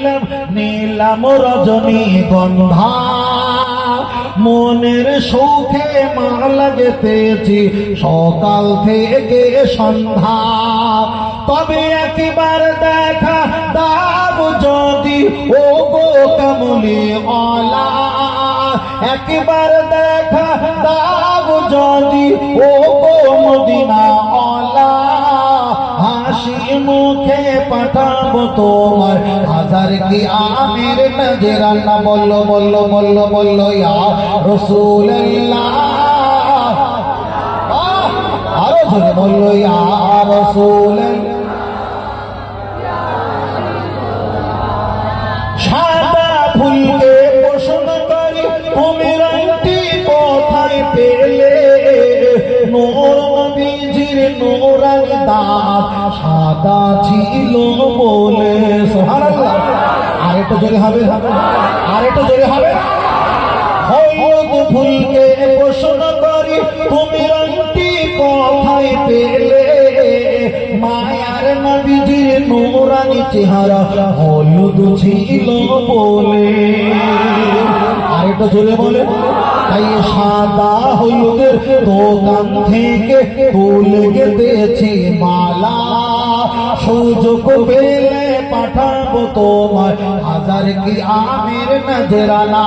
নিলাম নীলাম রজনীগন্ধা, মনের সুখে মালা গেঁথেছি সকাল থেকে সন্ধ্যা। তবে একবার দেখা দাও যদি ও গো কামলি ওয়ালা, একবার দেখা দাও যদি ও গো মদিনা ওয়ালা, হাসি মুখে পাঠাবো তোমার হাজার কি আমির নজরানা। বললো বললো বললো বললো ইয়া রাসূলুল্লাহ, আরো জোরে বললো ইয়া রাসূলুল্লাহ। সাদা ফুলকে প্রশ্ন করি তুমি রংটি কোথায় পেলে, নূর নবীজির নূরানি দাঁত সাদা ছিল বলে। সুবহানাল্লাহ, আর একটু জোরে হবে, আর একটু জোরে হবে। হলুদ ফুলকে প্রশ্ন করি তুমি রংটি কোথায় পেলে, মায়ার নবীজির নূরানি চেহারা হলুদ ছিল বলে। আর একটু জোরে বলে। তাই সাদা হলুদের দোকান থেকে ফুল গেঁথেছি মালা, সুযোগ পেলে পাঠাবো তোমার হাজার কি আমির নজরানা।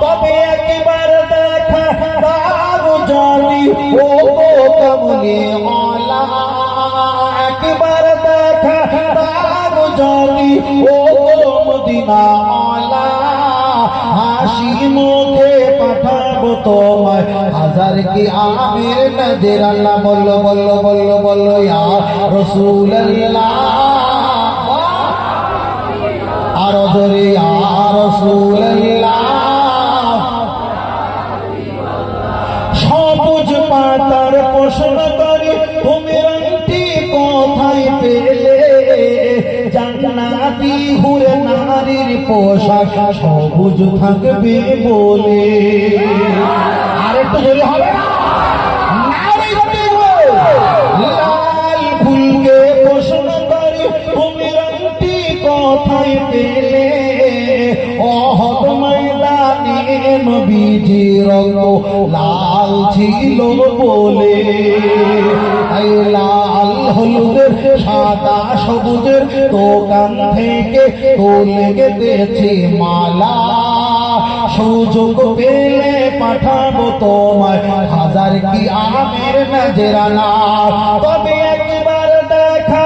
তবে একবার দেখা দাও যদি ও গো কামলি ওয়ালা, একবার দেখা দাও যদি ও গো মদিনা ওয়ালা, হাসি মুখে পাঠাবো তোমায় হাজার কি আমির নজরানা। বললো বললো বললো বললো ইয়া রাসূলুল্লাহ, আরো জোরে ইয়া রাসূলুল্লাহ। সবুজ পাতার প্রশ্ন করি তুমি রংটি কোথায় পেলে, জান্নাতি হুরে নারীর পোশাক সবুজ থাকবে বলে। আর একটু জোরে হবে না? লাল ফুলকে প্রশ্ন করি তুমি রংটি কোথায় পেলে, অহদ ময়দানে নবীজির রঙ লাল ছিল বলে। এই লাল হলুদের সাদা সবুজের দোকান থেকে ফুল গেঁথেছি মালা, সুযোগ পেলে পাঠাবো তোমায় হাজার কি আমির নজরানা। তবে একবার দেখা